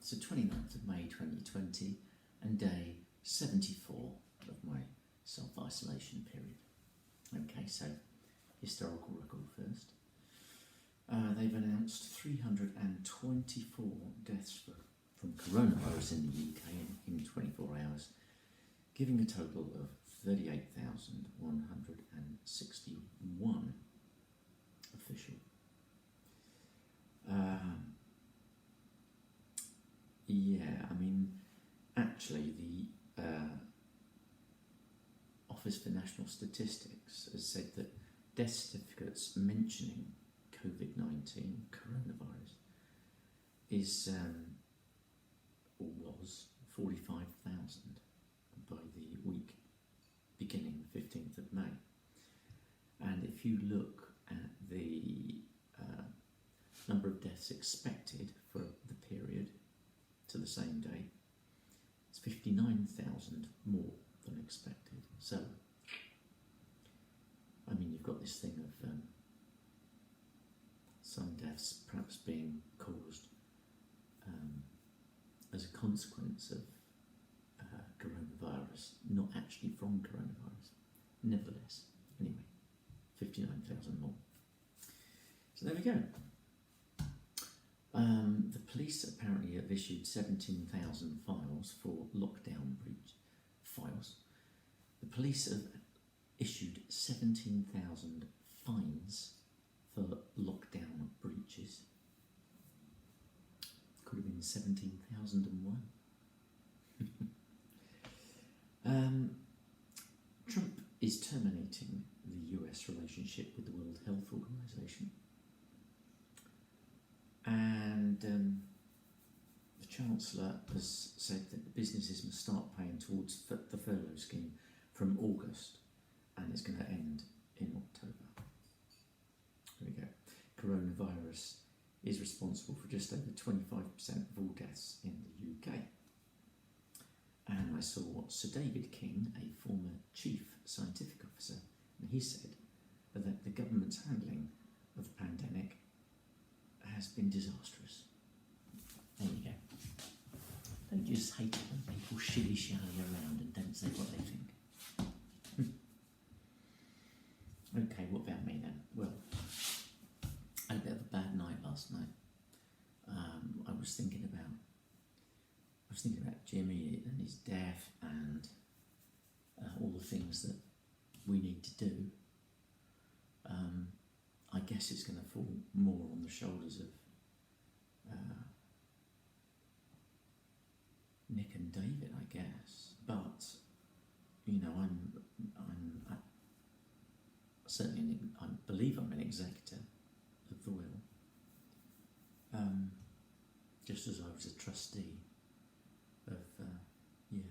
So 29th of May 2020 and day 74 of my self-isolation period. Okay, so historical record first. They've announced 324 deaths from coronavirus in the UK in 24 hours, giving a total of 38,161 official. Yeah, I mean, actually the Office for National Statistics has said that death certificates mentioning COVID-19 coronavirus is or was 45,000 by the week beginning the 15th of May. And if you look at the number of deaths expected for the period to the same day, it's 59,000 more than expected. So, I mean, you've got this thing of some deaths perhaps being caused as a consequence of coronavirus, not actually from coronavirus. Nevertheless, anyway, 59,000 more. So there we go. The police apparently have issued 17,000 files for lockdown breach files. The police have issued 17,000 fines for lockdown breaches. Could have been 17,001. Trump is terminating the US relationship with the World Health Organization. And the Chancellor has said that the businesses must start paying towards the furlough scheme from August, and it's going to end in October. There we go. Coronavirus is responsible for just over 25% of all deaths in the UK. And I saw Sir David King, a former chief scientific officer, and he said that the government's handling of the pandemic has been disastrous. There you go. Don't just hate it when people shilly-shally around and don't say what they think. Okay, what about me then? Well, I had a bit of a bad night last night. I was thinking about Jimmy and his death and all the things that we need to do. I guess it's going to fall more on the shoulders of Nick and David, I guess. But you know, I believe I'm an executor of the will, just as I was a trustee of.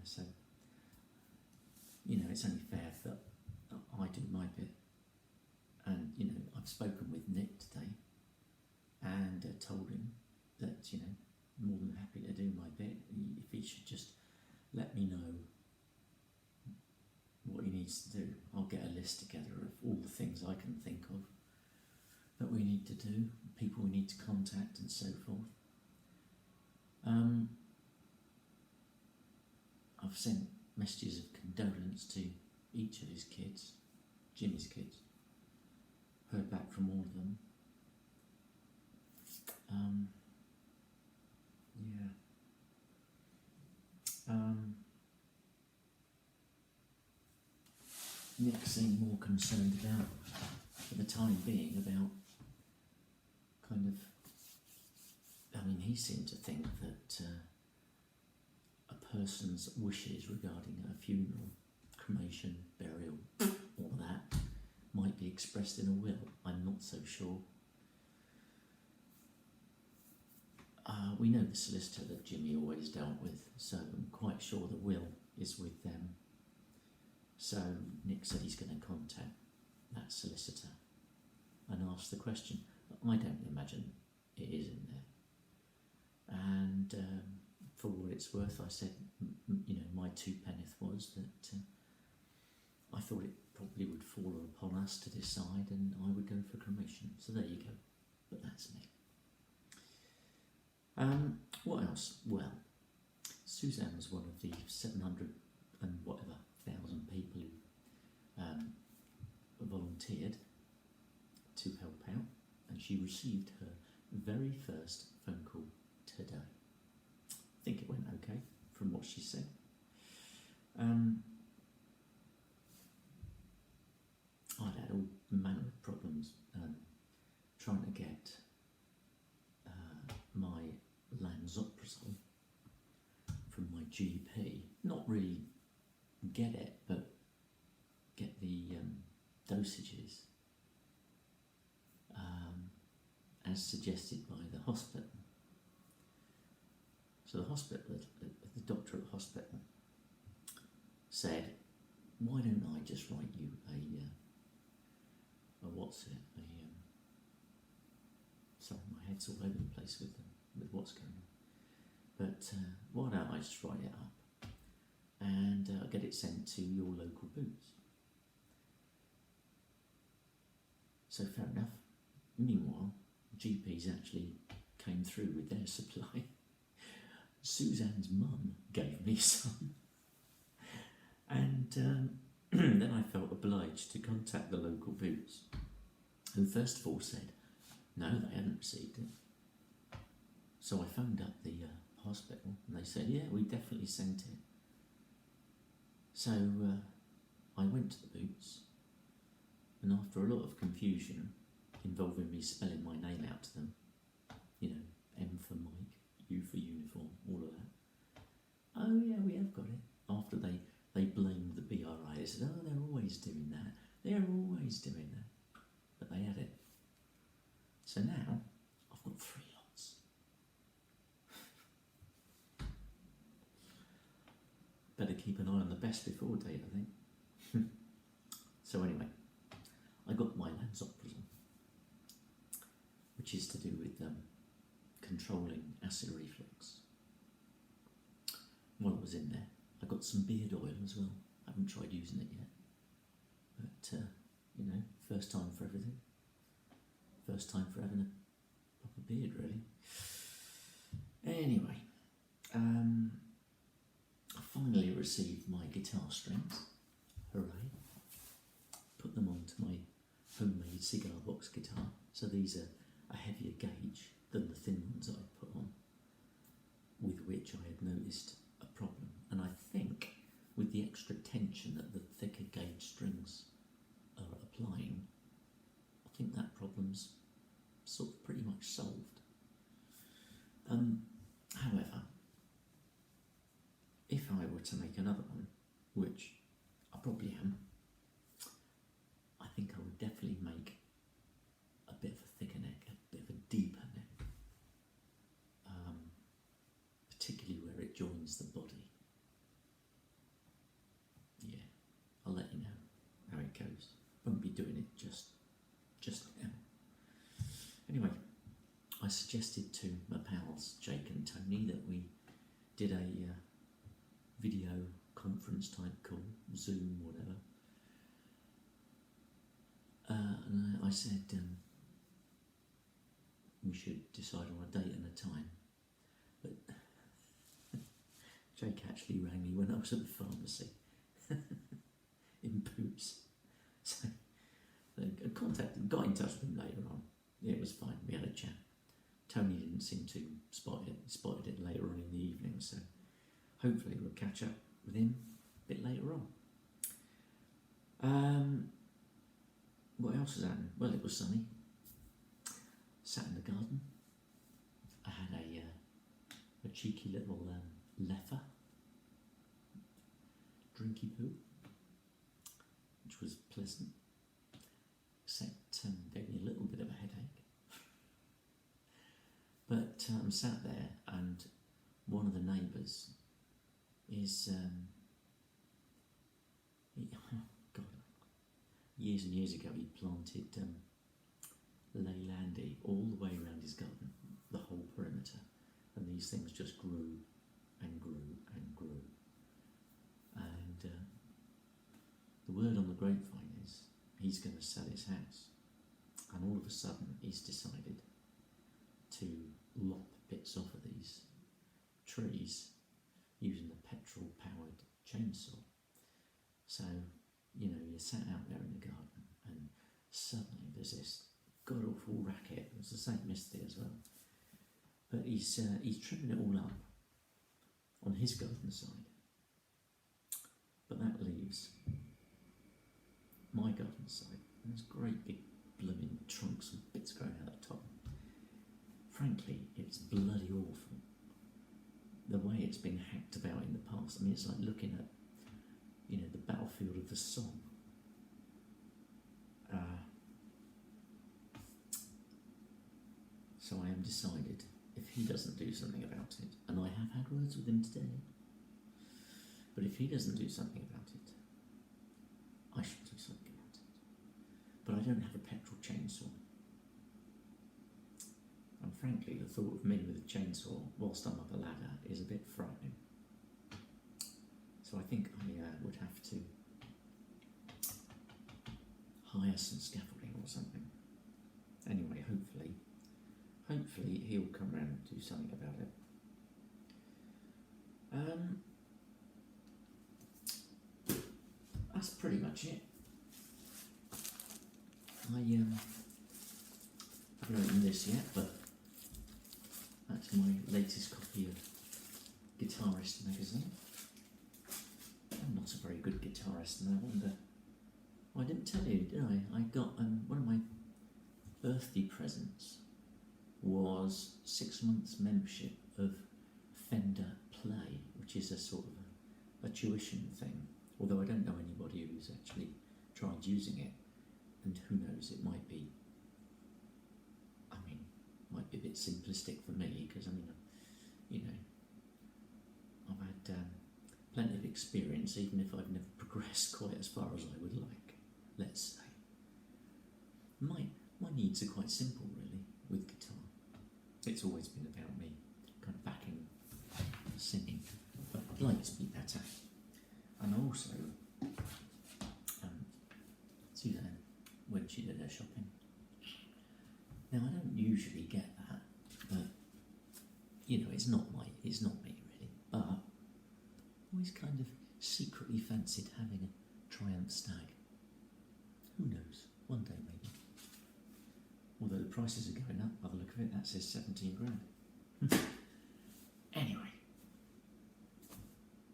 So you know, it's only fair that I do my bit. And, you know, I've spoken with Nick today and told him that, you know, I'm more than happy to do my bit. If he should just let me know what he needs to do, I'll get a list together of all the things I can think of that we need to do, people we need to contact and so forth. I've sent messages of condolence to each of his kids, Jimmy's kids. Heard back from all of them. Nick seemed more concerned about, for the time being, about kind of, I mean, he seemed to think that a person's wishes regarding a funeral, cremation, burial, all of that, might be expressed in a will. I'm not so sure. We know the solicitor that Jimmy always dealt with, so I'm quite sure the will is with them. So Nick said he's going to contact that solicitor and ask the question. I don't imagine it is in there. And for what it's worth, I said, you know, my two penneth was that I thought it probably would fall upon us to decide, and I would go for cremation. So there you go. But that's me. What else? Well, Suzanne was one of the 700 and whatever thousand people who volunteered to help out, and she received her very first phone call today. I think it went okay from what she said. I'd had all manner of problems trying to get my lansoprazole from my GP. Not really get it, but get the dosages as suggested by the hospital. So the hospital, the doctor at the hospital said, why don't I just write you a what's it, sorry, my head's all over the place with what's going on. But why don't I just write it up and get it sent to your local Boots? So fair enough. Meanwhile, GPs actually came through with their supply. Suzanne's mum gave me some. And then I felt obliged to contact the local Boots, who first of all said, no, they hadn't received it. So I phoned up the hospital and they said, yeah, we definitely sent it. So I went to the Boots, and after a lot of confusion involving me spelling my name out to them, you know, M for Mike, U for uniform, all of that. Oh yeah, we have got it. After they blamed the BRI, they said, oh, they're always doing that. They're always doing that. But they had it. So now I've got 3 lots. Better keep an eye on the best before date, I think. So anyway, I got my lansoprazole, which is to do with controlling acid reflux. While I was in there, I got some beard oil as well. I haven't tried using it yet, but you know, first time for everything. First time for having a proper beard, really. Anyway, I finally received my guitar strings. Hooray! Put them onto my homemade cigar box guitar. So these are a heavier gauge than the thin ones I put on, with which I had noticed a problem. And I think with the extra tension that the thicker gauge strings are applying, I think that problem's sort of pretty much solved. However, if I were to make another one, which I probably am, I think I would definitely make a bit of a thicker neck, a bit of a deeper neck, particularly where it joins the body. Yeah, I'll let you know how it goes. Won't be doing it just now. Anyway, I suggested to my pals Jake and Tony that we did a video conference type call, Zoom, whatever. And I said we should decide on a date and a time. But Jake actually rang me when I was at the pharmacy in Boots. So I got in touch with him later on. Yeah, it was fine. We had a chat. Tony didn't seem to spot it. He spotted it later on in the evening, so hopefully we'll catch up with him a bit later on. What else has happened? Well, it was sunny. Sat in the garden. I had a cheeky little leffer, drinky poo, which was pleasant, except gave me a little bit of a headache. But I'm sat there, and one of the neighbours is, God, years and years ago he planted Leylandii all the way around his garden, the whole perimeter, and these things just grew and grew and grew. And the word on the grapevine is he's going to sell his house, and all of a sudden he's decided to lop bits off of these trees using a petrol-powered chainsaw. So, you know, you're sat out there in the garden and suddenly there's this god-awful racket. It's the same yesterday as well. But he's trimming it all up on his garden side. But that leaves my garden side. And there's great big blooming trunks and bits growing out the top. Frankly, it's bloody awful. The way it's been hacked about in the past. I mean, it's like looking at, you know, the battlefield of the Somme. So I am decided, if he doesn't do something about it, and I have had words with him today, but if he doesn't do something about it, I should do something about it. But I don't have a petrol chainsaw. And frankly, the thought of me with a chainsaw whilst I'm up a ladder is a bit frightening. So I think I would have to hire some scaffolding or something. Anyway, hopefully he'll come round and do something about it. That's pretty much it. I haven't opened this yet, but that's my latest copy of Guitarist magazine. I'm not a very good guitarist, and I wonder. Well, I didn't tell you, did I? I got one of my birthday presents was 6 months membership of Fender Play, which is a sort of a tuition thing. Although I don't know anybody who's actually tried using it, and who knows, it might be. I mean, might be a bit simplistic for me because I mean, you know, I've had plenty of experience, even if I've never progressed quite as far as I would like. Let's say my needs are quite simple, really, with guitar. It's always been about me, kind of backing singing, but I'd like to be better. And also, Suzanne, when she did her shopping. Now I don't usually get that, but you know, it's not me really. But I always kind of secretly fancied having a Triumph Stag. Who knows? One day maybe. Although the prices are going up by the look of it, that says 17 grand. Anyway,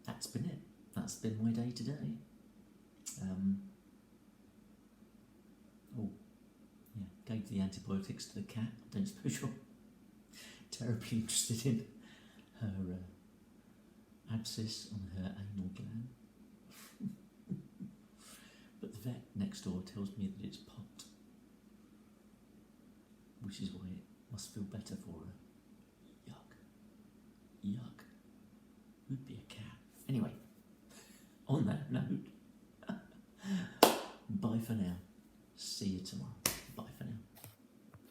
that's been it. That's been my day today. Gave the antibiotics to the cat. I don't suppose you're terribly interested in her abscess on her anal gland. But the vet next door tells me that it's popped, which is why it must feel better for her. Yuck. Yuck. Who'd be a cat? Anyway, on that note, bye for now. See you tomorrow.